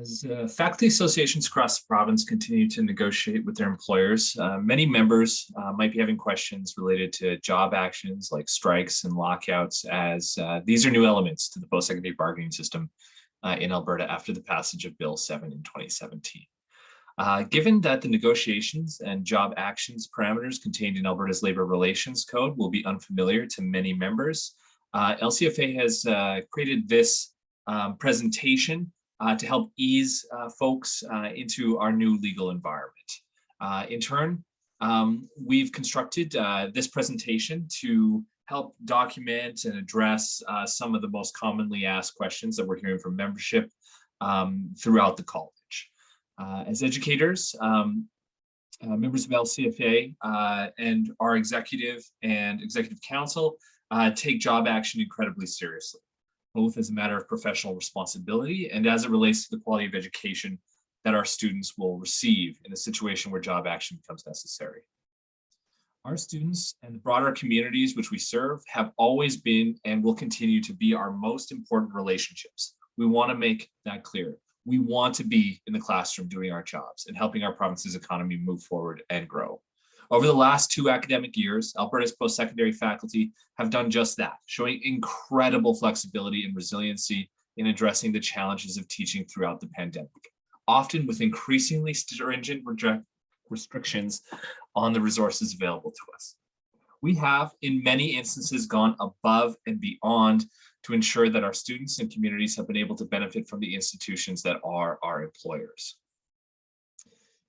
As faculty associations across the province continue to negotiate with their employers, many members might be having questions related to job actions like strikes and lockouts, as these are new elements to the post-secondary bargaining system in Alberta after the passage of Bill 7 in 2017. Given that the negotiations and job actions parameters contained in Alberta's Labour Relations Code will be unfamiliar to many members, LCFA has created this presentation to help ease folks into our new legal environment. In turn, we've constructed this presentation to help document and address some of the most commonly asked questions that we're hearing from membership throughout the college. As educators, members of LCFA and our executive and executive council take job action incredibly seriously, both as a matter of professional responsibility and as it relates to the quality of education that our students will receive in a situation where job action becomes necessary. Our students and the broader communities which we serve have always been and will continue to be our most important relationships. We want to make that clear. We want to be in the classroom doing our jobs and helping our province's economy move forward and grow. Over the last 2 academic years, Alberta's post-secondary faculty have done just that, showing incredible flexibility and resiliency in addressing the challenges of teaching throughout the pandemic, often with increasingly stringent restrictions on the resources available to us. We have, in many instances, gone above and beyond to ensure that our students and communities have been able to benefit from the institutions that are our employers.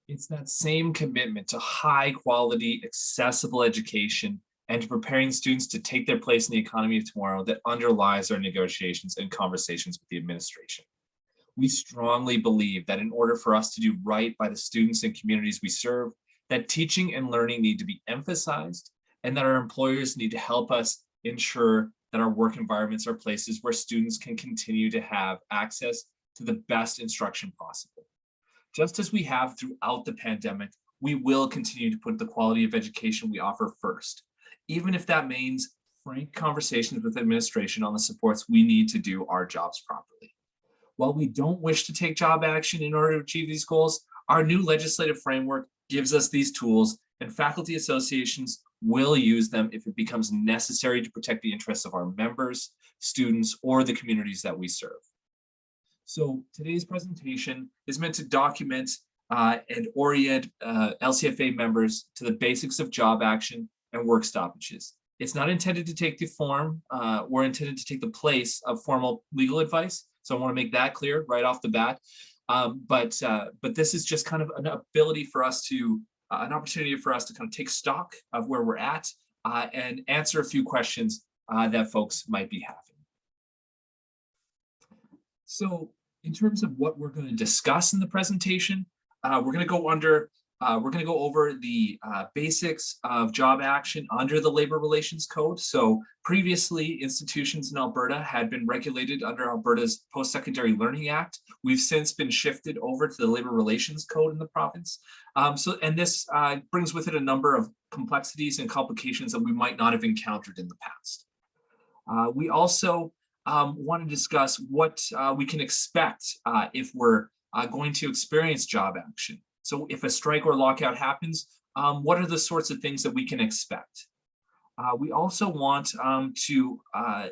It's that same commitment to high quality, accessible education and to preparing students to take their place in the economy of tomorrow that underlies our negotiations and conversations with the administration. We strongly believe that in order for us to do right by the students and communities we serve, that teaching and learning need to be emphasized and that our employers need to help us ensure that our work environments are places where students can continue to have access to the best instruction possible. Just as we have throughout the pandemic, we will continue to put the quality of education we offer first, even if that means frank conversations with administration on the supports we need to do our jobs properly. While we don't wish to take job action in order to achieve these goals, our new legislative framework gives us these tools, and faculty associations will use them if it becomes necessary to protect the interests of our members, students, or the communities that we serve. So today's presentation is meant to document and orient LCFA members to the basics of job action and work stoppages. It's not intended to take the form or intended to take the place of formal legal advice. So I want to make that clear right off the bat. But this is just kind of an ability for us to, an opportunity for us to kind of take stock of where we're at and answer a few questions that folks might be having. So in terms of what we're going to discuss in the presentation, we're going to go over the basics of job action under the Labour Relations Code. So previously, institutions in Alberta had been regulated under Alberta's Post-Secondary Learning Act. We've since been shifted over to the Labour Relations Code in the province. And this brings with it a number of complexities and complications that we might not have encountered in the past. We also want to discuss what we can expect if we're going to experience job action. So if a strike or lockout happens, what are the sorts of things that we can expect? We also want to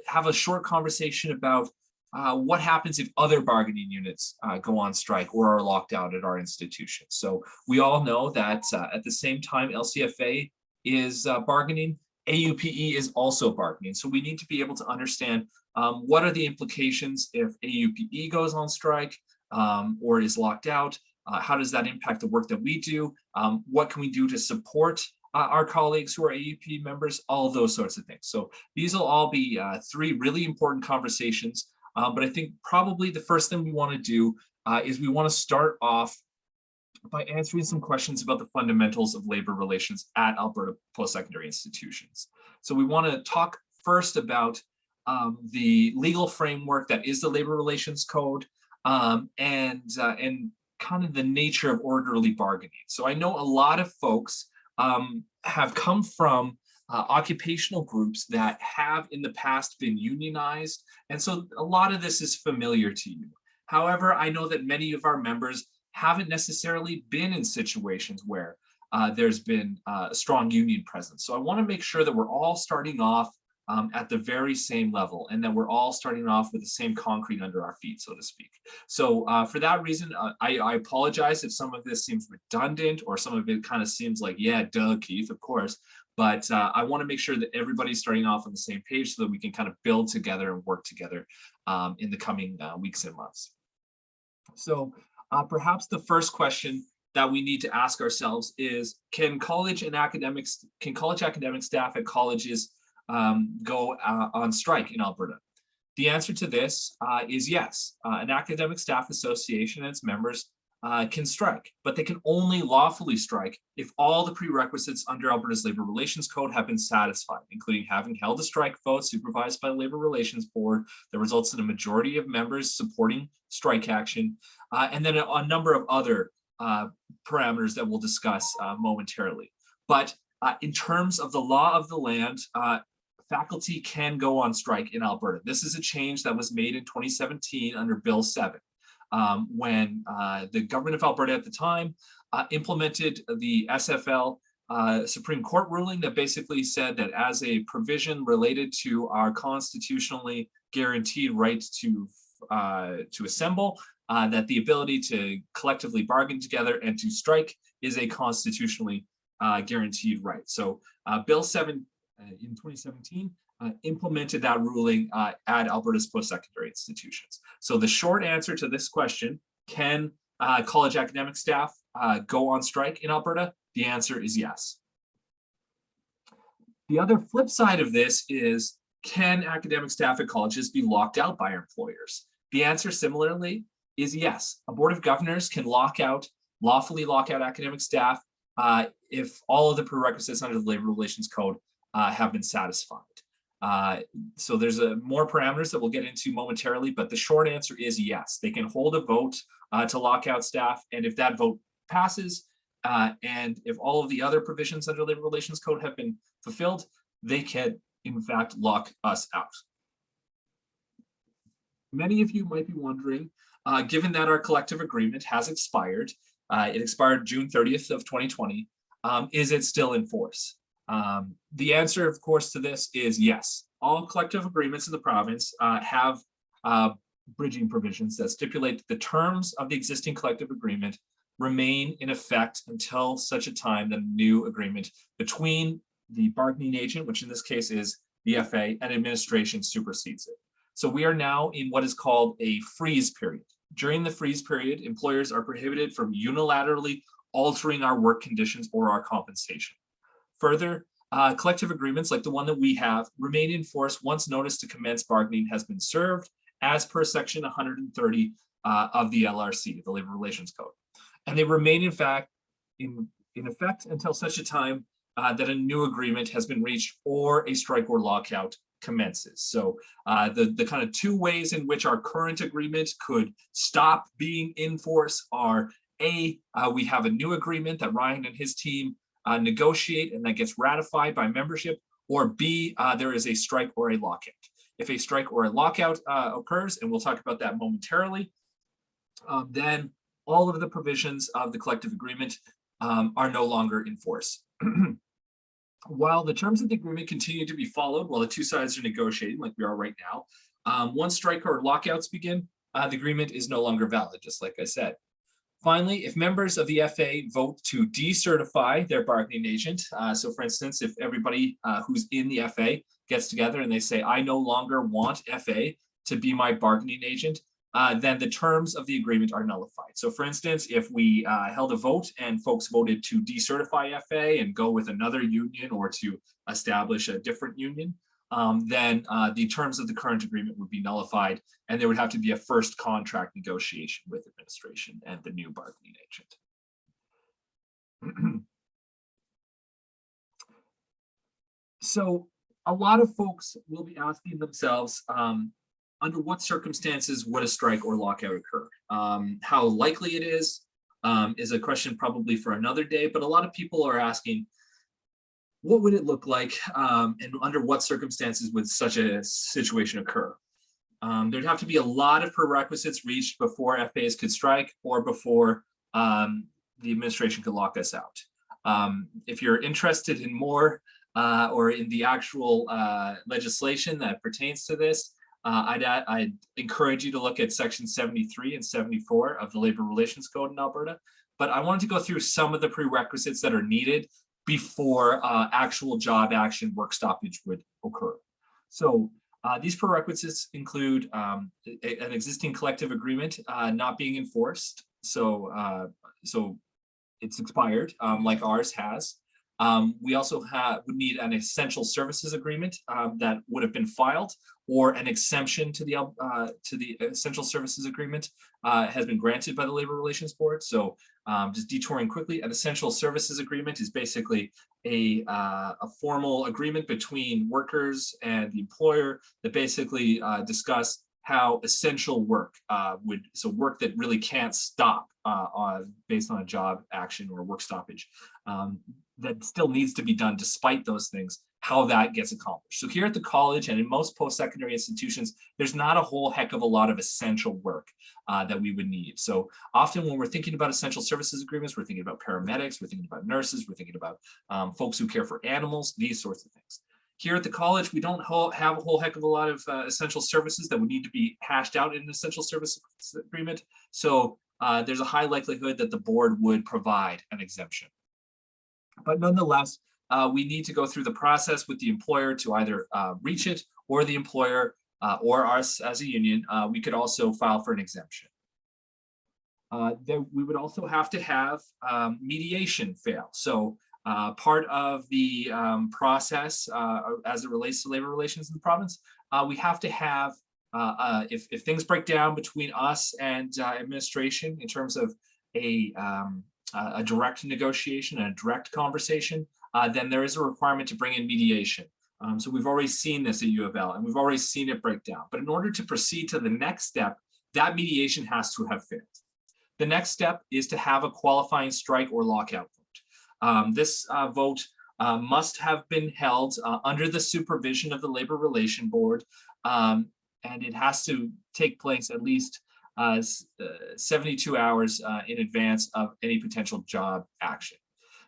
have a short conversation about what happens if other bargaining units go on strike or are locked out at our institution. So we all know that at the same time LCFA is bargaining, AUPE is also bargaining. So we need to be able to understand what are the implications if AUPE goes on strike or is locked out. How does that impact the work that we do? What can we do to support our colleagues who are AUP members? All of those sorts of things. So these will all be 3 really important conversations. But I think probably the first thing we want to do is we want to start off by answering some questions about the fundamentals of labor relations at Alberta post-secondary institutions. So we want to talk first about the legal framework that is the Labour Relations Code and kind of the nature of orderly bargaining. So I know a lot of folks have come from occupational groups that have in the past been unionized. And so a lot of this is familiar to you. However, I know that many of our members haven't necessarily been in situations where there's been a strong union presence. So I want to make sure that we're all starting off at the very same level, and that we're all starting off with the same concrete under our feet, so to speak. So for that reason, I apologize if some of this seems redundant or some of it kind of seems like, yeah, duh, Keith, of course. But I want to make sure that everybody's starting off on the same page so that we can kind of build together and work together in the coming weeks and months. So perhaps the first question that we need to ask ourselves is, can college academic staff at colleges go on strike in Alberta? The answer to this is yes. An academic staff association and its members can strike, but they can only lawfully strike if all the prerequisites under Alberta's Labor Relations Code have been satisfied, including having held a strike vote supervised by the Labor Relations Board that results in a majority of members supporting strike action, and then a number of other parameters that we'll discuss momentarily. But in terms of the law of the land, faculty can go on strike in Alberta. This is a change that was made in 2017 under Bill 7. When the government of Alberta at the time implemented the SFL Supreme Court ruling that basically said that as a provision related to our constitutionally guaranteed right to assemble, that the ability to collectively bargain together and to strike is a constitutionally guaranteed right. So Bill 7 in 2017 implemented that ruling at Alberta's post-secondary institutions. So the short answer to this question, can college academic staff go on strike in Alberta? The answer is yes. The other flip side of this is, can academic staff at colleges be locked out by employers? The answer similarly is yes. A board of governors can lawfully lock out academic staff if all of the prerequisites under the Labor Relations Code have been satisfied. So there's more parameters that we'll get into momentarily, but the short answer is yes. They can hold a vote to lock out staff, and if that vote passes, and if all of the other provisions under Labor Relations Code have been fulfilled, they can in fact lock us out. Many of you might be wondering, given that our collective agreement has expired, it expired June 30th of 2020, is it still in force? The answer, of course, to this is yes. All collective agreements in the province have bridging provisions that stipulate that the terms of the existing collective agreement remain in effect until such a time that a new agreement between the bargaining agent, which in this case is the FA, and administration supersedes it. So we are now in what is called a freeze period. During the freeze period, employers are prohibited from unilaterally altering our work conditions or our compensation. Further, collective agreements like the one that we have remain in force once notice to commence bargaining has been served, as per section 130 of the LRC, the Labor Relations Code. And they remain in fact in effect until such a time that a new agreement has been reached or a strike or lockout commences. So the kind of two ways in which our current agreement could stop being in force are A, we have a new agreement that Ryan and his team negotiate and that gets ratified by membership, or B, there is a strike or a lockout. If a strike or a lockout occurs, and we'll talk about that momentarily, then all of the provisions of the collective agreement are no longer in force. While the terms of the agreement continue to be followed while the two sides are negotiating, like we are right now, once strike or lockouts begin, the agreement is no longer valid, just like I said. Finally, if members of the FA vote to decertify their bargaining agent, so for instance, if everybody who's in the FA gets together and they say, I no longer want FA to be my bargaining agent, then the terms of the agreement are nullified. So for instance, if we held a vote and folks voted to decertify FA and go with another union or to establish a different union, then the terms of the current agreement would be nullified, and there would have to be a first contract negotiation with administration and the new bargaining agent. So a lot of folks will be asking themselves, under what circumstances would a strike or lockout occur? How likely it is a question probably for another day, but a lot of people are asking, what would it look like and under what circumstances would such a situation occur? There'd have to be a lot of prerequisites reached before FAs could strike or before the administration could lock us out. If you're interested in more or in the actual legislation that pertains to this, I'd encourage you to look at section 73 and 74 of the Labor Relations Code in Alberta. But I wanted to go through some of the prerequisites that are needed before actual job action work stoppage would occur. So these prerequisites include an existing collective agreement not being enforced. So it's expired, like ours has. We also would need an essential services agreement that would have been filed, or an exemption to the essential services agreement has been granted by the Labor Relations Board. So just detouring quickly, an essential services agreement is basically a formal agreement between workers and the employer that basically discuss how essential work so work that really can't stop based on a job action or work stoppage that still needs to be done despite those things, how that gets accomplished. So here at the college and in most post-secondary institutions, there's not a whole heck of a lot of essential work that we would need. So often when we're thinking about essential services agreements, we're thinking about paramedics, we're thinking about nurses, we're thinking about folks who care for animals, these sorts of things. Here at the college, we don't have a whole heck of a lot of essential services that would need to be hashed out in an essential service agreement. So there's a high likelihood that the board would provide an exemption. But nonetheless, we need to go through the process with the employer to either reach it, or the employer or us as a union. We could also file for an exemption. We would also have to have mediation fail. So part of the process as it relates to labor relations in the province, we have to have, if things break down between us and administration in terms of a direct negotiation and a direct conversation, then there is a requirement to bring in mediation. So we've already seen this at U of L, and we've already seen it break down. But in order to proceed to the next step, that mediation has to have failed. The next step is to have a qualifying strike or lockout vote. This vote must have been held under the supervision of the Labor Relation Board, and it has to take place at least 72 hours in advance of any potential job action.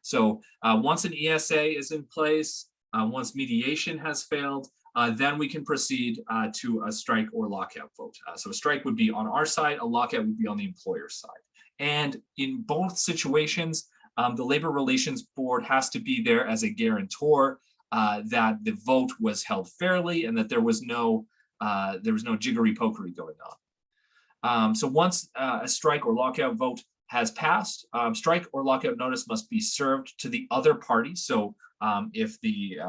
So once an ESA is in place, once mediation has failed, then we can proceed to a strike or lockout vote. So a strike would be on our side, a lockout would be on the employer's side. And in both situations, the Labor Relations Board has to be there as a guarantor that the vote was held fairly and that there was no jiggery pokery going on. So once a strike or lockout vote has passed, strike or lockout notice must be served to the other party. So if the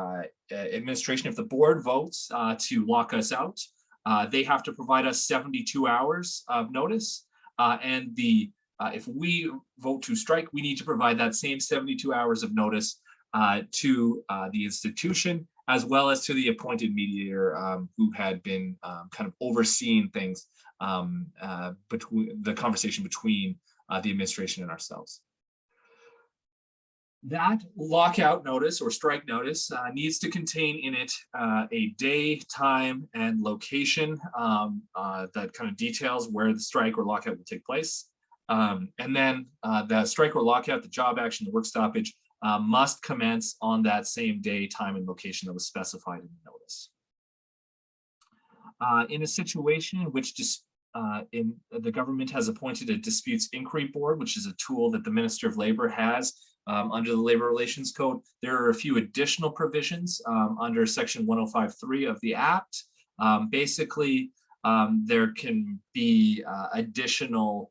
administration, if the board votes to lock us out, they have to provide us 72 hours of notice. And if we vote to strike, we need to provide that same 72 hours of notice to the institution, as well as to the appointed mediator who had been kind of overseeing things between the conversation between the administration and ourselves. That lockout notice or strike notice needs to contain in it a day, time, and location that kind of details where the strike or lockout will take place. And then the strike or lockout, the job action, the work stoppage must commence on that same day, time, and location that was specified in the notice. In a situation in which the government has appointed a disputes inquiry board, which is a tool that the Minister of Labor has under the Labor Relations Code, there are a few additional provisions under Section 105.3 of the Act. Basically, there can be additional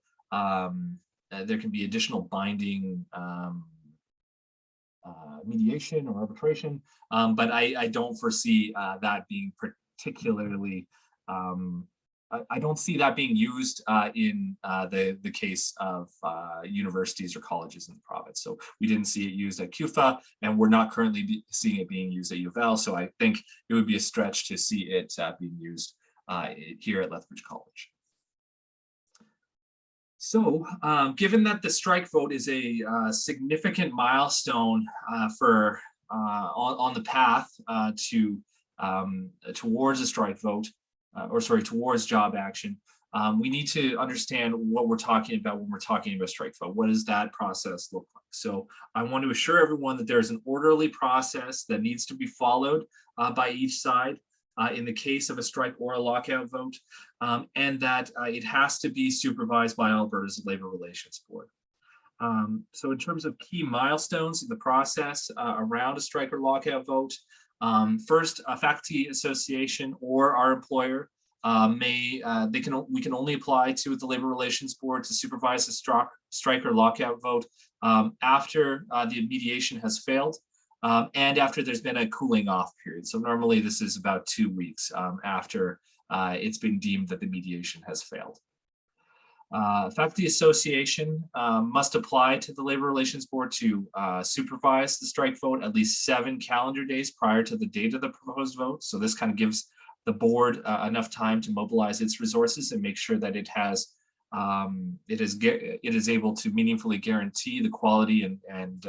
binding mediation or arbitration, but I don't foresee that being particularly. I don't see that being used in the case of universities or colleges in the province. So we didn't see it used at CUFA, and we're not currently seeing it being used at U of L. So I think it would be a stretch to see it being used here at Lethbridge College. So given that the strike vote is a significant milestone on the path towards a strike vote, towards job action, we need to understand what we're talking about when we're talking about strike vote. What does that process look like? So I want to assure everyone that there's an orderly process that needs to be followed by each side in the case of a strike or a lockout vote, and that it has to be supervised by Alberta's Labor Relations Board. So in terms of key milestones in the process around a strike or lockout vote, first, a faculty association or our employer we can only apply to the Labor Relations Board to supervise a strike or lockout vote after the mediation has failed and after there's been a cooling off period. So normally this is about 2 weeks after it's been deemed that the mediation has failed. Faculty association must apply to the Labor Relations Board to supervise the strike vote at least 7 calendar days prior to the date of the proposed vote. So this kind of gives the board enough time to mobilize its resources and make sure that it is able to meaningfully guarantee the quality and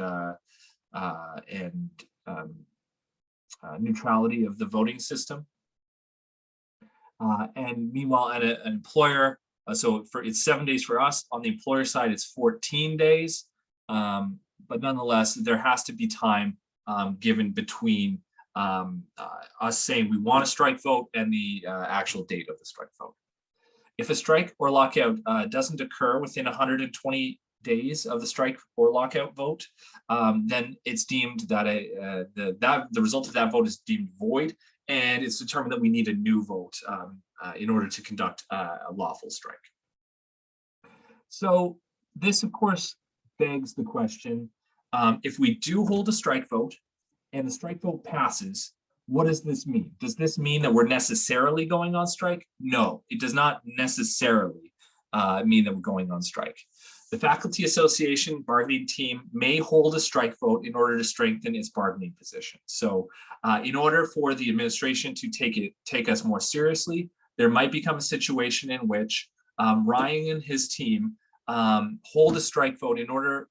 neutrality of the voting system. And meanwhile, at an employer, so it's 7 days for us. On the employer side, it's 14 days. But nonetheless, there has to be time given between us saying we want a strike vote and the actual date of the strike vote. If a strike or lockout doesn't occur within 120 days of the strike or lockout vote, then it's deemed that the result of that vote is deemed void, and it's determined that we need a new vote in order to conduct a lawful strike. So this, of course, begs the question, if we do hold a strike vote and the strike vote passes, what does this mean? Does this mean that we're necessarily going on strike? No, it does not necessarily mean that we're going on strike. The faculty association bargaining team may hold a strike vote in order to strengthen its bargaining position. So in order for the administration to take us more seriously, there might become a situation in which Ryan and his team hold a strike vote in order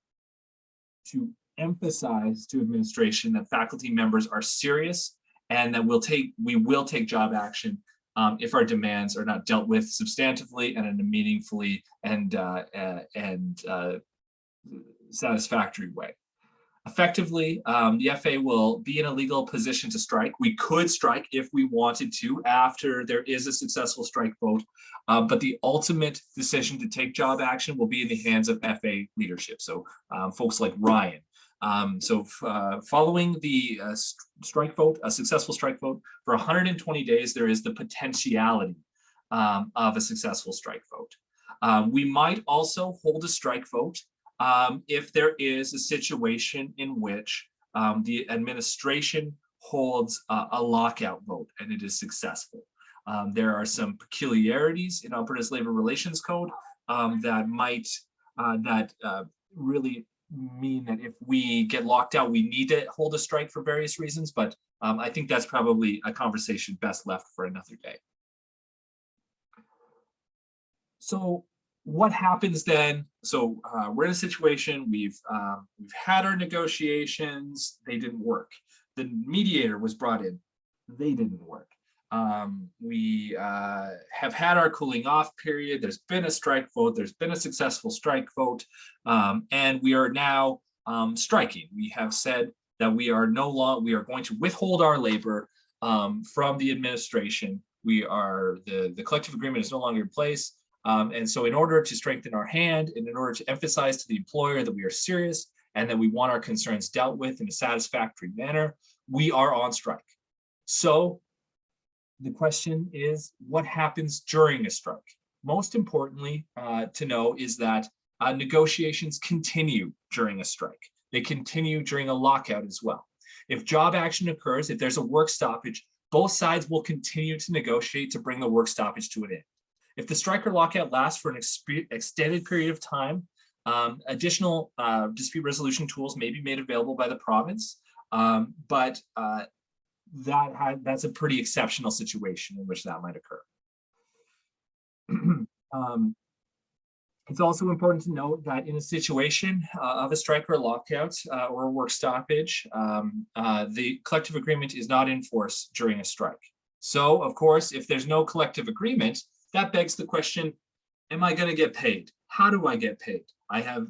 to emphasize to administration that faculty members are serious and that we will take job action if our demands are not dealt with substantively and in a meaningfully and satisfactory way. Effectively, the FA will be in a legal position to strike. We could strike if we wanted to after there is a successful strike vote, but the ultimate decision to take job action will be in the hands of FA leadership. So folks like Ryan. Following the strike vote, a successful strike vote, for 120 days, there is the potentiality of a successful strike vote. We might also hold a strike vote if there is a situation in which the administration holds a lockout vote and it is successful. There are some peculiarities in Alberta's Labor Relations Code that might really mean that if we get locked out, we need to hold a strike for various reasons, but I think that's probably a conversation best left for another day. So what happens then? So we're in a situation, we've had our negotiations, they didn't work. The mediator was brought in, they didn't work. We have had our cooling off period, there's been a strike vote, there's been a successful strike vote, and we are now striking. We have said that we are going to withhold our labor from the administration. The collective agreement is no longer in place. And so in order to strengthen our hand and in order to emphasize to the employer that we are serious and that we want our concerns dealt with in a satisfactory manner, we are on strike. So the question is, what happens during a strike? Most importantly to know is that negotiations continue during a strike. They continue during a lockout as well. If job action occurs, if there's a work stoppage, both sides will continue to negotiate to bring the work stoppage to an end. If the strike or lockout lasts for an extended period of time, additional dispute resolution tools may be made available by the province, but that's a pretty exceptional situation in which that might occur. It's also important to note that in a situation of a strike or a lockout or a work stoppage, the collective agreement is not in force during a strike. So, of course, if there's no collective agreement, that begs the question, am I going to get paid? How do I get paid? I have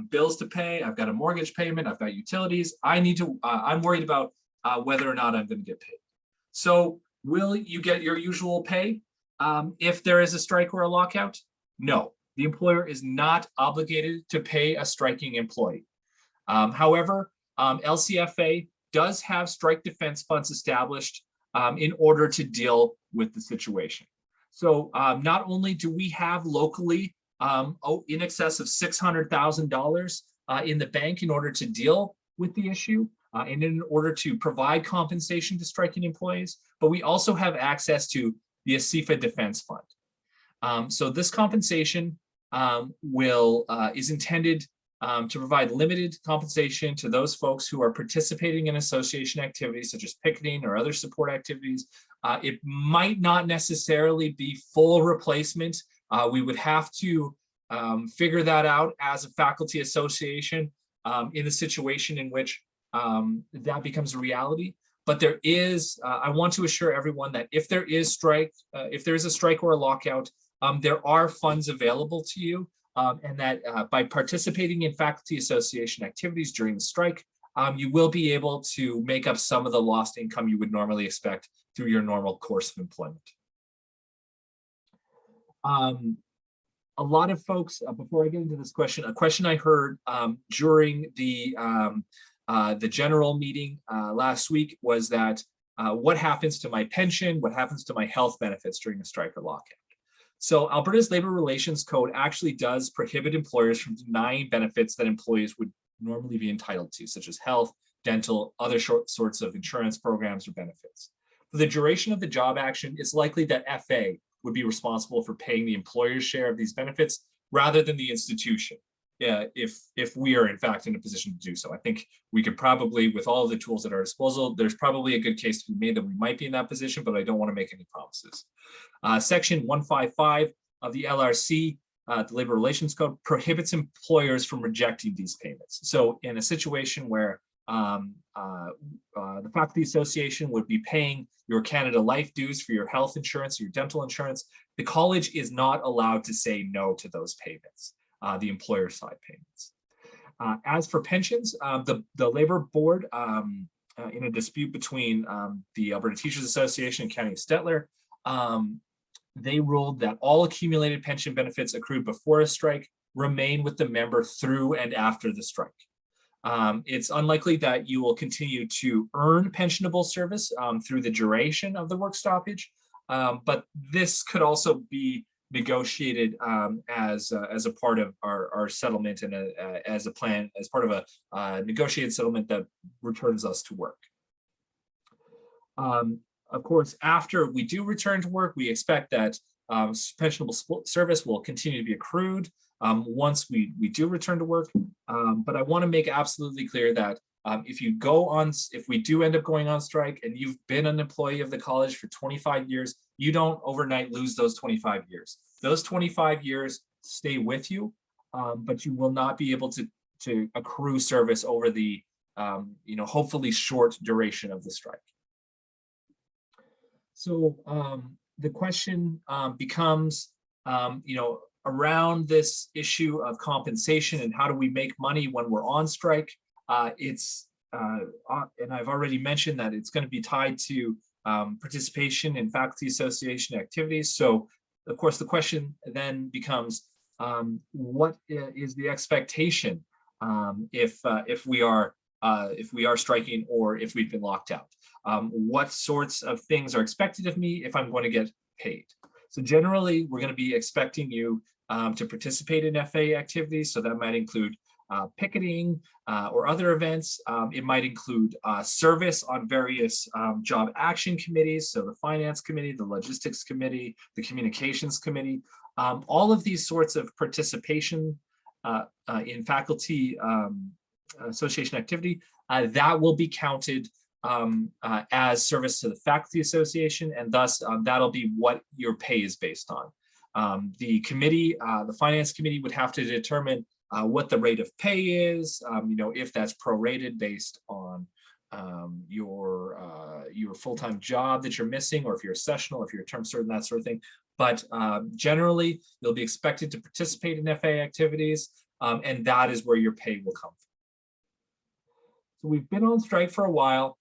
bills to pay. I've got a mortgage payment. I've got utilities. I'm worried about whether or not I'm going to get paid. So will you get your usual pay if there is a strike or a lockout? No, the employer is not obligated to pay a striking employee. However, LCFA does have strike defense funds established in order to deal with the situation. So not only do we have locally in excess of $600,000 in the bank in order to deal with the issue and in order to provide compensation to striking employees, but we also have access to the ASIFA Defense Fund. So this compensation is intended to provide limited compensation to those folks who are participating in association activities such as picketing or other support activities. It might not necessarily be full replacement. We would have to figure that out as a faculty association in a situation in which that becomes a reality. But there is, I want to assure everyone that if there is a strike or a lockout, there are funds available to you. And that by participating in faculty association activities during the strike, you will be able to make up some of the lost income you would normally expect through your normal course of employment. A lot of folks, before I get into this question, a question I heard during the general meeting last week was that what happens to my pension, what happens to my health benefits during a strike or lockout? So Alberta's Labor Relations Code actually does prohibit employers from denying benefits that employees would normally be entitled to, such as health, dental, other sorts of insurance programs or benefits. For the duration of the job action, it's likely that FA would be responsible for paying the employer's share of these benefits rather than the institution, if we are in fact in a position to do so. I think we could probably, with all of the tools at our disposal, there's probably a good case to be made that we might be in that position, but I don't want to make any promises. Section 155 of the LRC, the Labor Relations Code, prohibits employers from rejecting these payments. So in a situation where the faculty association would be paying your Canada Life dues for your health insurance or your dental insurance, the college is not allowed to say no to those payments, the employer side payments. As for pensions, the Labor Board, in a dispute between the Alberta Teachers Association and County of Stettler, they ruled that all accumulated pension benefits accrued before a strike remain with the member through and after the strike. It's unlikely that you will continue to earn pensionable service through the duration of the work stoppage, but this could also be negotiated as a part of our settlement and as part of a negotiated settlement that returns us to work. Of course, after we do return to work, we expect that pensionable service will continue to be accrued once we do return to work. But I want to make absolutely clear that if we do end up going on strike and you've been an employee of the college for 25 years, you don't overnight lose those 25 years. Those 25 years stay with you, but you will not be able to accrue service over the hopefully short duration of the strike. So the question becomes, around this issue of compensation and how do we make money when we're on strike. And I've already mentioned that it's going to be tied to participation in faculty association activities. So of course, the question then becomes, what is the expectation if we are striking or if we've been locked out? What sorts of things are expected of me if I'm going to get paid? So generally, we're going to be expecting you to participate in FA activities. So that might include picketing or other events. It might include service on various job action committees. So the finance committee, the logistics committee, the communications committee, all of these sorts of participation in faculty association activity, that will be counted as service to the faculty association, and thus that'll be what your pay is based on. The committee, the finance committee, would have to determine what the rate of pay is, if that's prorated based on your full-time job that you're missing, or if you're a sessional, if you're a term certain, that sort of thing. But generally, you'll be expected to participate in FA activities, and that is where your pay will come from. So we've been on strike for a while.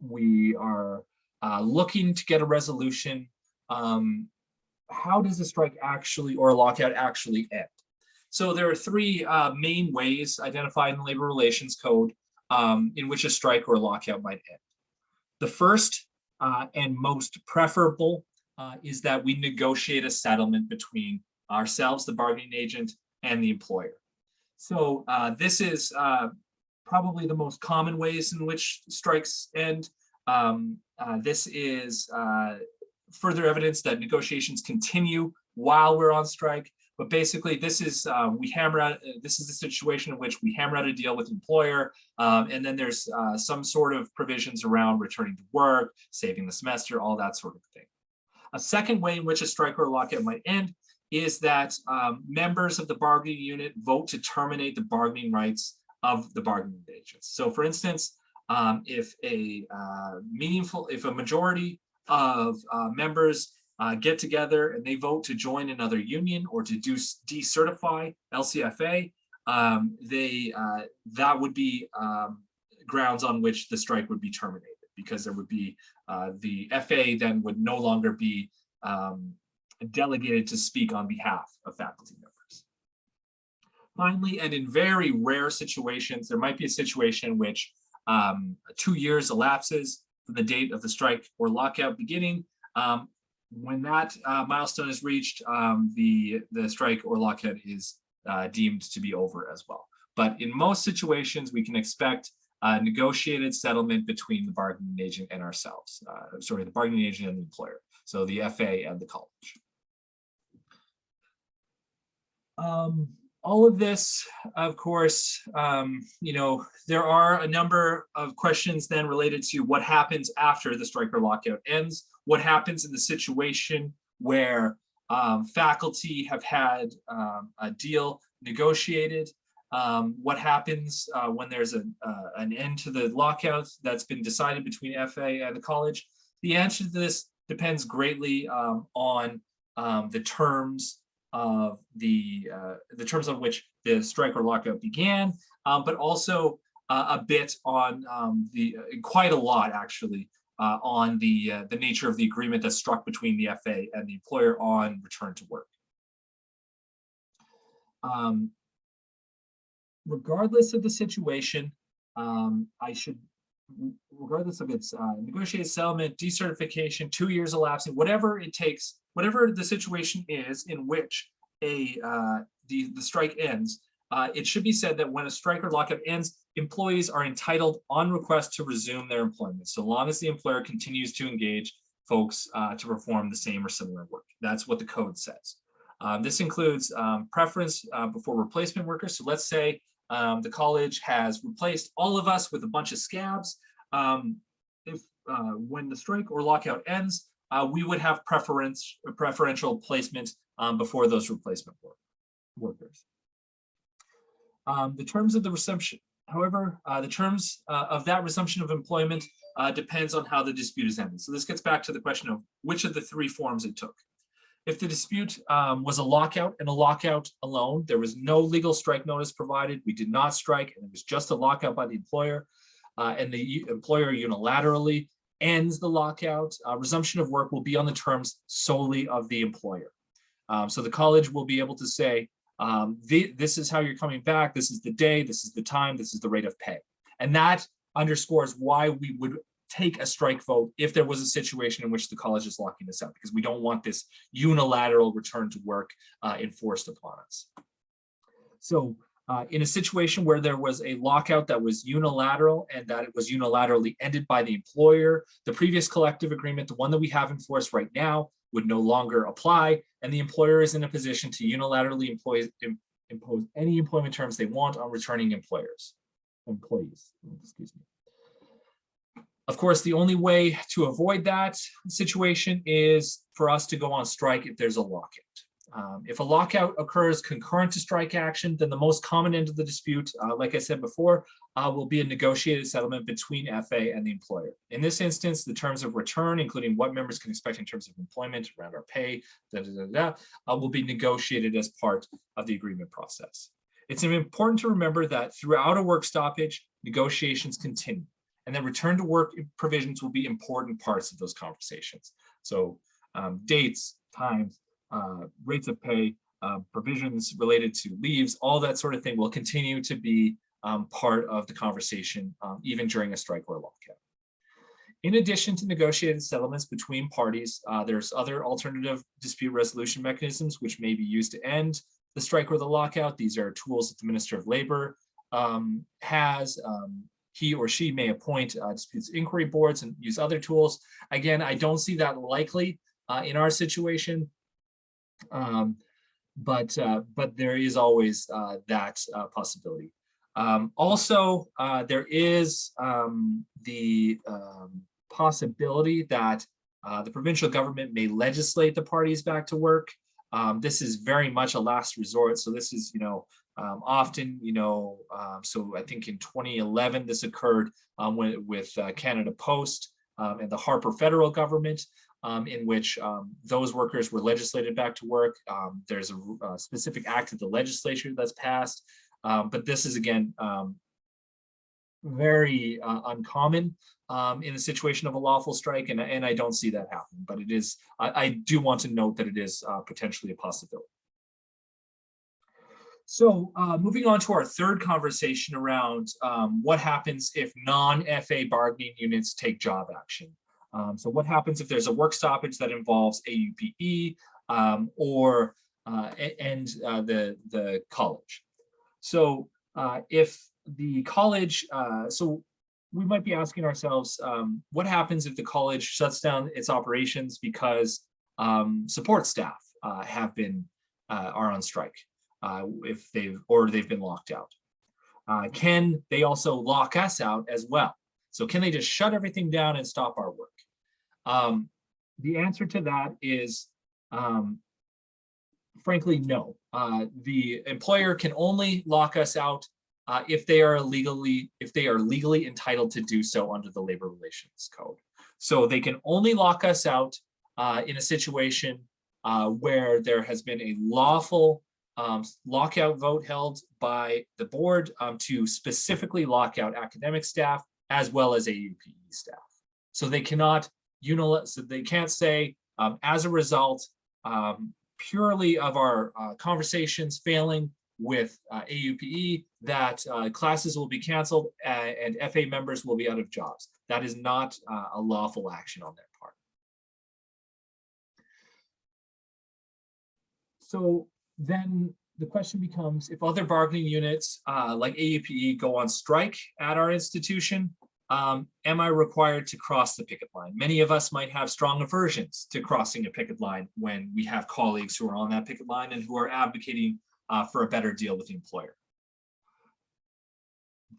We are looking to get a resolution. How does a strike actually, or a lockout actually end? So there are three main ways identified in the Labor Relations Code in which a strike or a lockout might end. The first and most preferable is that we negotiate a settlement between ourselves, the bargaining agent, and the employer. So this is probably the most common ways in which strikes end. This is further evidence that negotiations continue while we're on strike. But basically, this is this is a situation in which we hammer out a deal with the employer, and then there's some sort of provisions around returning to work, saving the semester, all that sort of thing. A second way in which a strike or a lockout might end is that members of the bargaining unit vote to terminate the bargaining rights of the bargaining agents. So, for instance, if a majority of members get together and they vote to join another union or to decertify LCFA, that would be grounds on which the strike would be terminated, because there would be the FA then would no longer be delegated to speak on behalf of faculty members. Finally, and in very rare situations, there might be a situation in which 2 years elapses from the date of the strike or lockout beginning. When that milestone is reached, the strike or lockout is deemed to be over as well. But in most situations, we can expect a negotiated settlement between the bargaining agent and ourselves. The bargaining agent and the employer. So the FA and the college. All of this, of course, there are a number of questions then related to what happens after the strike or lockout ends. What happens in the situation where faculty have had a deal negotiated? What happens when there's an end to the lockout that's been decided between FA and the college? The answer to this depends greatly on the terms of terms on which the strike or lockout began, but also a bit on quite a lot actually on the nature of the agreement that's struck between the FA and the employer on return to work. Regardless of the situation, regardless of its negotiated settlement, decertification, 2 years elapsing, whatever it takes, whatever the situation is in which the strike ends, it should be said that when a strike or lockout ends, employees are entitled on request to resume their employment, so long as the employer continues to engage folks to perform the same or similar work. That's what the code says. This includes preference before replacement workers. So let's say the college has replaced all of us with a bunch of scabs. When the strike or lockout ends, we would have preferential placement before those replacement workers. The terms of the resumption, however, the terms of that resumption of employment depends on how the dispute is ended. So this gets back to the question of which of the three forms it took. If the dispute was a lockout and a lockout alone, there was no legal strike notice provided, we did not strike, and it was just a lockout by the employer, and the employer unilaterally ends the lockout, resumption of work will be on the terms solely of the employer. So the college will be able to say, this is how you're coming back, this is the day, this is the time, this is the rate of pay. And that underscores why we would take a strike vote if there was a situation in which the college is locking this out, because we don't want this unilateral return to work enforced upon us. So in a situation where there was a lockout that was unilateral and that it was unilaterally ended by the employer, the previous collective agreement, the one that we have in force right now, would no longer apply, and the employer is in a position to unilaterally impose any employment terms they want on returning employees. Excuse me. Of course, the only way to avoid that situation is for us to go on strike if there's a lockout. If a lockout occurs concurrent to strike action, then the most common end of the dispute, like I said before, will be a negotiated settlement between FA and the employer. In this instance, the terms of return, including what members can expect in terms of employment, around our pay, will be negotiated as part of the agreement process. It's important to remember that throughout a work stoppage, negotiations continue, and then return to work provisions will be important parts of those conversations. So dates, times, rates of pay, provisions related to leaves, all that sort of thing will continue to be part of the conversation, even during a strike or a lockout. In addition to negotiated settlements between parties, there's other alternative dispute resolution mechanisms which may be used to end the strike or the lockout. These are tools that the Minister of Labor has. He or she may appoint disputes inquiry boards and use other tools. Again, I don't see that likely in our situation. But there is always that possibility. Also, there is the possibility that the provincial government may legislate the parties back to work. This is very much a last resort. So this is, often, so I think in 2011, this occurred with Canada Post and the Harper federal government. In which those workers were legislated back to work. There's a specific act of the legislature that's passed, but this is, again, very uncommon in the situation of a lawful strike, and I don't see that happening, but it is, I do want to note that it is potentially a possibility. So moving on to our third conversation around what happens if non-FA bargaining units take job action. So what happens if there's a work stoppage that involves AUPE and the college? So if the college, so we might be asking ourselves, what happens if the college shuts down its operations because support staff are on strike, if they've been locked out? Can they also lock us out as well? So can they just shut everything down and stop our work? The answer to that is, frankly, no. The employer can only lock us out if they are legally entitled to do so under the Labor Relations Code. So they can only lock us out in a situation where there has been a lawful lockout vote held by the board to specifically lock out academic staff as well as AUPE staff. So they cannot so they can't say, as a result, purely of our conversations failing with AUPE, that classes will be canceled and FA members will be out of jobs. That is not a lawful action on their part. So then the question becomes, if other bargaining units like AUPE go on strike at our institution, am I required to cross the picket line? Many of us might have strong aversions to crossing a picket line when we have colleagues who are on that picket line and who are advocating for a better deal with the employer.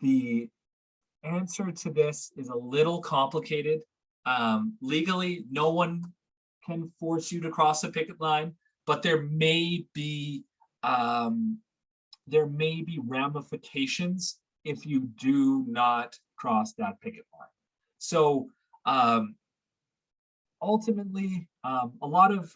The answer to this is a little complicated. Legally, no one can force you to cross a picket line, but there may be ramifications if you do not cross that picket line. So ultimately, a lot of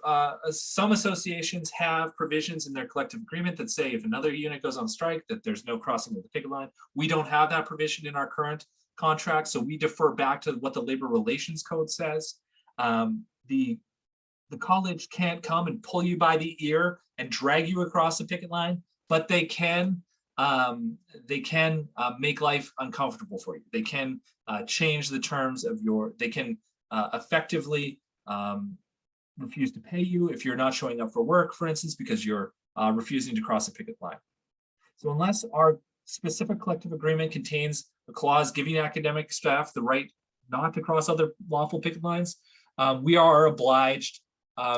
some associations have provisions in their collective agreement that say if another unit goes on strike, that there's no crossing of the picket line. We don't have that provision in our current contract, so we defer back to what the Labor Relations Code says. The college can't come and pull you by the ear and drag you across the picket line, but they can make life uncomfortable for you. They can change the terms of they can effectively refuse to pay you if you're not showing up for work, for instance, because you're refusing to cross a picket line. So unless our specific collective agreement contains a clause giving academic staff the right not to cross other lawful picket lines, we are obliged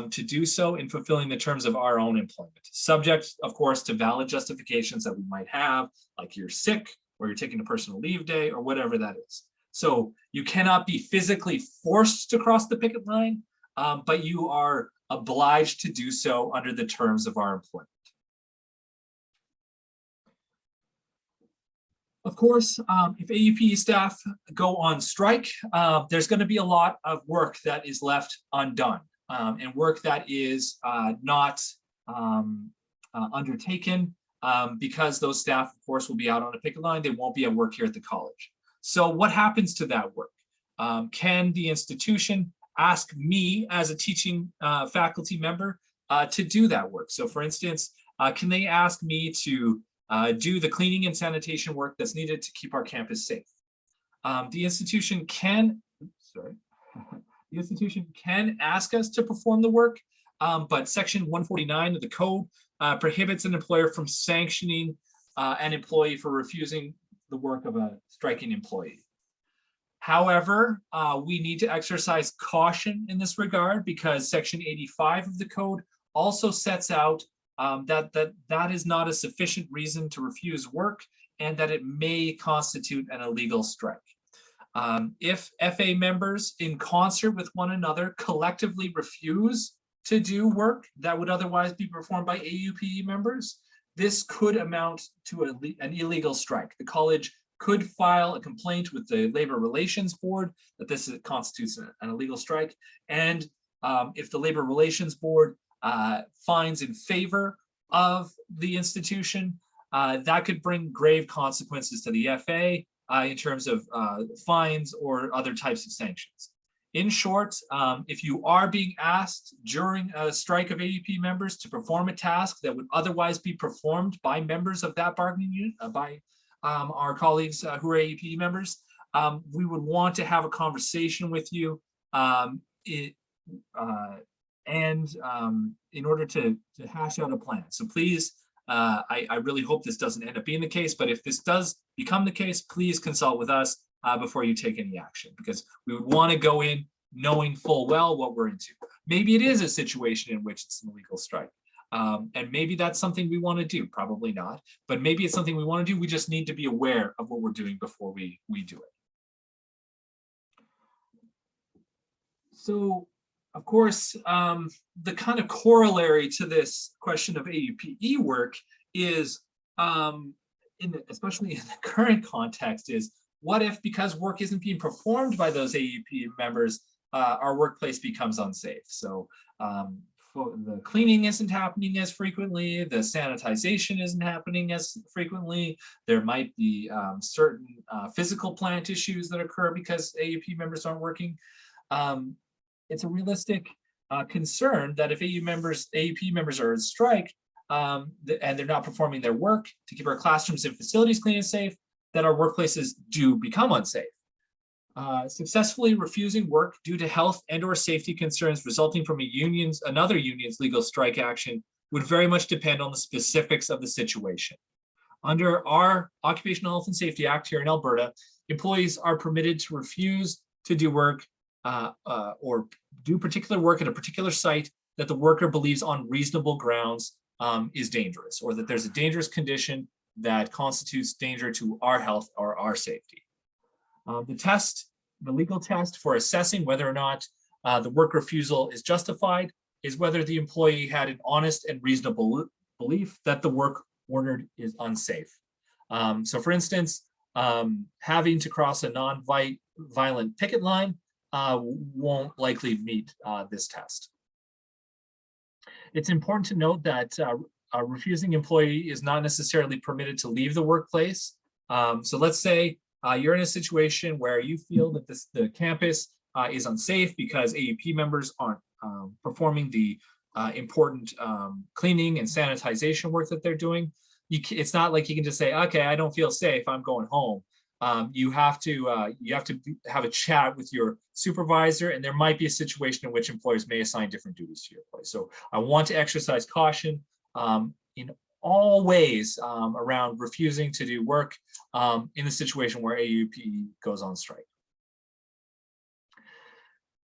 to do so in fulfilling the terms of our own employment, subject, of course, to valid justifications that we might have, like you're sick or you're taking a personal leave day or whatever that is. So you cannot be physically forced to cross the picket line, but you are obliged to do so under the terms of our employment. Of course, if AUP staff go on strike, there's going to be a lot of work that is left undone, and work that is not undertaken because those staff, of course, will be out on a picket line. They won't be at work here at the college. So what happens to that work? Can the institution ask me as a teaching faculty member to do that work? So for instance, can they ask me to do the cleaning and sanitation work that's needed to keep our campus safe? The institution can, the institution can ask us to perform the work, but Section 149 of the code prohibits an employer from sanctioning an employee for refusing the work of a striking employee. However, we need to exercise caution in this regard because Section 85 of the code also sets out that is not a sufficient reason to refuse work and that it may constitute an illegal strike. If FA members in concert with one another collectively refuse to do work that would otherwise be performed by AUPE members, this could amount to an illegal strike. The college could file a complaint with the Labor Relations Board that this constitutes an illegal strike. And if the Labor Relations Board finds in favor of the institution, that could bring grave consequences to the FA in terms of fines or other types of sanctions. In short, if you are being asked during a strike of AUP members to perform a task that would otherwise be performed by members of that bargaining unit, by our colleagues who are AUP members, we would want to have a conversation with you in order to hash out a plan. So please, I really hope this doesn't end up being the case, but if this does become the case, please consult with us before you take any action, because we would want to go in knowing full well what we're into. Maybe it is a situation in which it's an illegal strike. And maybe that's something we want to do, probably not, but maybe it's something we want to do. We just need to be aware of what we're doing before we do it. So, of course, the kind of corollary to this question of AUPE work is, especially in the current context, is what if, because work isn't being performed by those AUP members, our workplace becomes unsafe? So the cleaning isn't happening as frequently, the sanitization isn't happening as frequently, there might be certain physical plant issues that occur because AUP members aren't working. It's a realistic concern that if AUP members are on strike and they're not performing their work to keep our classrooms and facilities clean and safe, that our workplaces do become unsafe. Successfully refusing work due to health and or safety concerns resulting from another union's legal strike action would very much depend on the specifics of the situation. Under our Occupational Health and Safety Act here in Alberta, employees are permitted to refuse to do work or do particular work at a particular site that the worker believes on reasonable grounds is dangerous, or that there's a dangerous condition that constitutes danger to our health or our safety. The legal test for assessing whether or not the work refusal is justified is whether the employee had an honest and reasonable belief that the work ordered is unsafe. So for instance, having to cross a non-violent picket line won't likely meet this test. It's important to note that a refusing employee is not necessarily permitted to leave the workplace. So let's say you're in a situation where you feel that the campus is unsafe because AUP members aren't performing the important cleaning and sanitization work that they're doing. It's not like you can just say, okay, I don't feel safe, I'm going home. You have to have a chat with your supervisor, and there might be a situation in which employers may assign different duties to your place. So I want to exercise caution in all ways around refusing to do work in the situation where AUP goes on strike.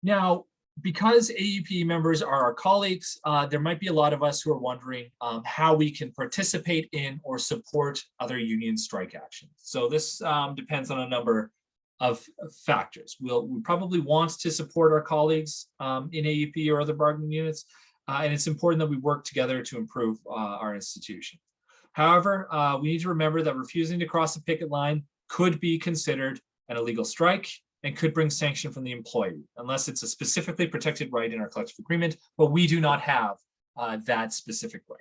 Now, because AUP members are our colleagues, there might be a lot of us who are wondering how we can participate in or support other union strike actions. So this depends on a number of factors. We probably want to support our colleagues in AUP or other bargaining units. and it's important that we work together to improve our institution. However, we need to remember that refusing to cross the picket line could be considered an illegal strike and could bring sanction from the employee, unless it's a specifically protected right in our collective agreement, but we do not have that specific right.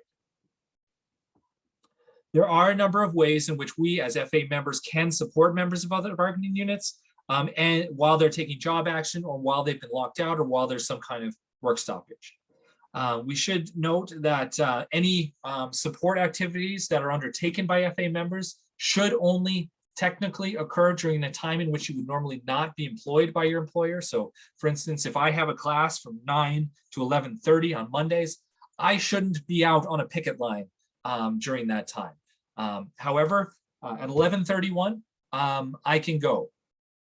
There are a number of ways in which we as FA members can support members of other bargaining units, and while they're taking job action, or while they've been locked out, or while there's some kind of work stoppage. We should note that any support activities that are undertaken by FA members should only technically occur during a time in which you would normally not be employed by your employer. So for instance, if I have a class from 9 to 11:30 on Mondays, I shouldn't be out on a picket line during that time. However, at 11:31, I can go,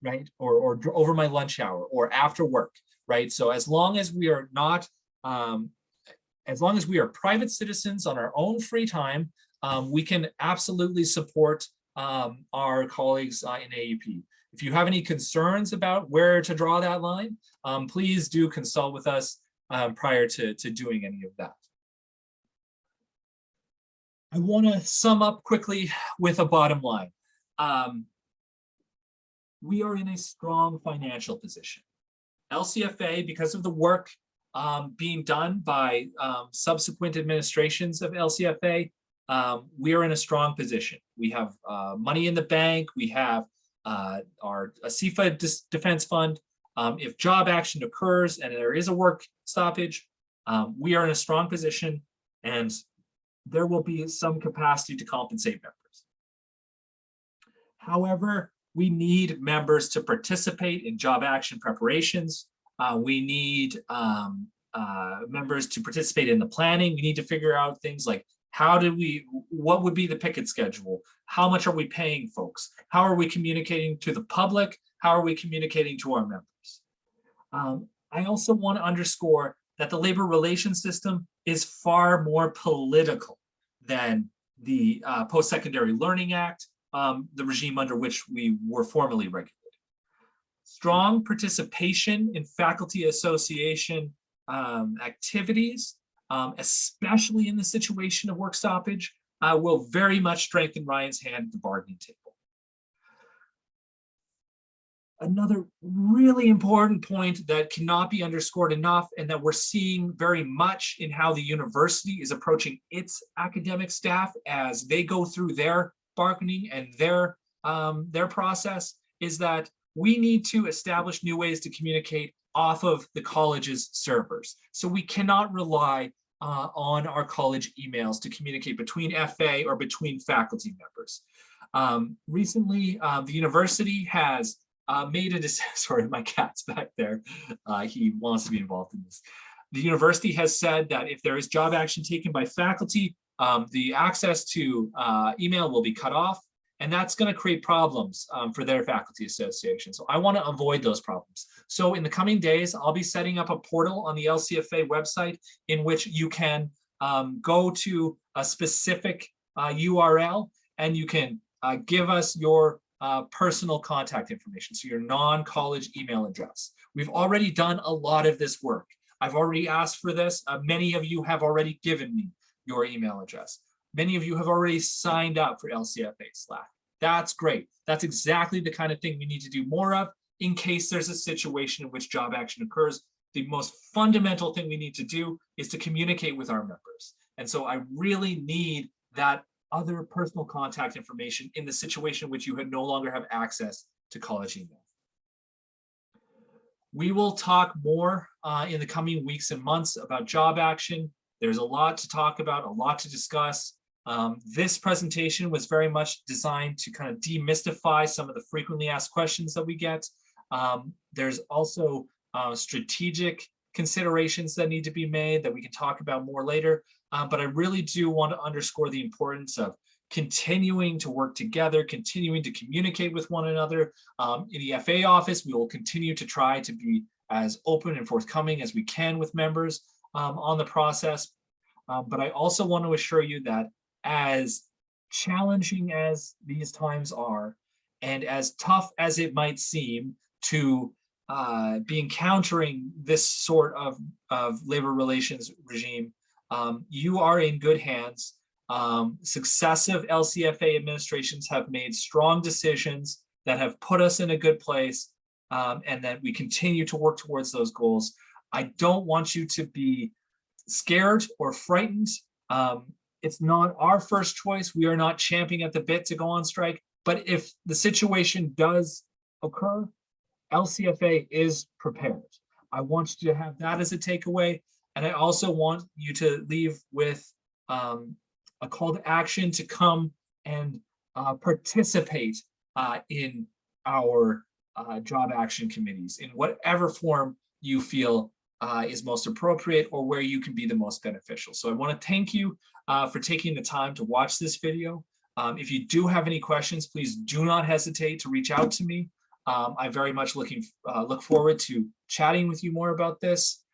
right? Or over my lunch hour or after work, right? So as long as we are not, as long as we are private citizens on our own free time, we can absolutely support our colleagues in AUP. If you have any concerns about where to draw that line, please do consult with us prior to doing any of that. I want to sum up quickly with a bottom line. We are in a strong financial position. LCFA, because of the work being done by subsequent administrations of LCFA, we are in a strong position. We have money in the bank. We have our CFA defense fund. If job action occurs and there is a work stoppage, we are in a strong position, and there will be some capacity to compensate members. However, we need members to participate in job action preparations. We need members to participate in the planning. We need to figure out things like what would be the picket schedule? How much are we paying folks? How are we communicating to the public? How are we communicating to our members? I also want to underscore that the labor relations system is far more political than the Post-Secondary Learning Act, the regime under which we were formally regulated. Strong participation in faculty association activities, especially in the situation of work stoppage, will very much strengthen Ryan's hand at the bargaining table. Another really important point that cannot be underscored enough, and that we're seeing very much in how the university is approaching its academic staff as they go through their bargaining and their process, is that we need to establish new ways to communicate off of the college's servers. So we cannot rely on our college emails to communicate between FA or between faculty members. Recently, the university has made a decision. Sorry, my cat's back there. He wants to be involved in this. The university has said that if there is job action taken by faculty, the access to email will be cut off, and that's going to create problems for their faculty association. So I want to avoid those problems. So in the coming days, I'll be setting up a portal on the LCFA website in which you can go to a specific URL, and you can give us your personal contact information, so your non-college email address. We've already done a lot of this work. I've already asked for this. Many of you have already given me your email address. Many of you have already signed up for LCFA Slack. That's great. That's exactly the kind of thing we need to do more of in case there's a situation in which job action occurs. The most fundamental thing we need to do is to communicate with our members. And so I really need that other personal contact information in the situation in which you no longer have access to college email. We will talk more in the coming weeks and months about job action. There's a lot to talk about, a lot to discuss. This presentation was very much designed to kind of demystify some of the frequently asked questions that we get. There's also strategic considerations that need to be made that we can talk about more later. But I really do want to underscore the importance of continuing to work together, continuing to communicate with one another. In the FA office, we will continue to try to be as open and forthcoming as we can with members on the process. But I also want to assure you that as challenging as these times are, and as tough as it might seem to be encountering this sort of labor relations regime, you are in good hands. Successive LCFA administrations have made strong decisions that have put us in a good place, and that we continue to work towards those goals. I don't want you to be scared or frightened. It's not our first choice. We are not champing at the bit to go on strike. But if the situation does occur, LCFA is prepared. I want you to have that as a takeaway. And I also want you to leave with a call to action to come and participate in our job action committees in whatever form you feel is most appropriate or where you can be the most beneficial. So I want to thank you for taking the time to watch this video. If you do have any questions, please do not hesitate to reach out to me. I very much look forward to chatting with you more about this.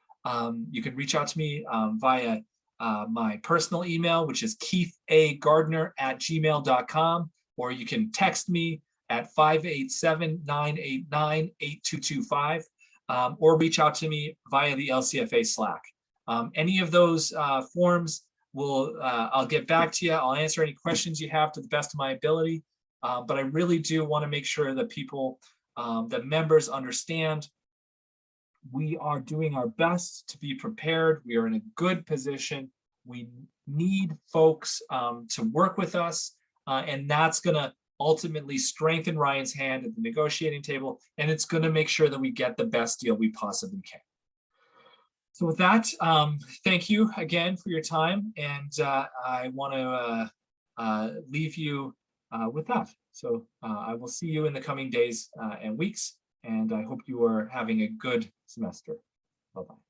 You can reach out to me via my personal email, which is keithagardner@gmail.com, or you can text me at 587-989-8225, or reach out to me via the LCFA Slack. Any of those forms I'll get back to you. I'll answer any questions you have to the best of my ability. But I really do want to make sure that people, that members understand we are doing our best to be prepared. We are in a good position. We need folks to work with us, and that's going to ultimately strengthen Ryan's hand at the negotiating table, and it's going to make sure that we get the best deal we possibly can. So with that, thank you again for your time, and I want to leave you with that. So I will see you in the coming days and weeks, and I hope you are having a good semester. Bye-bye.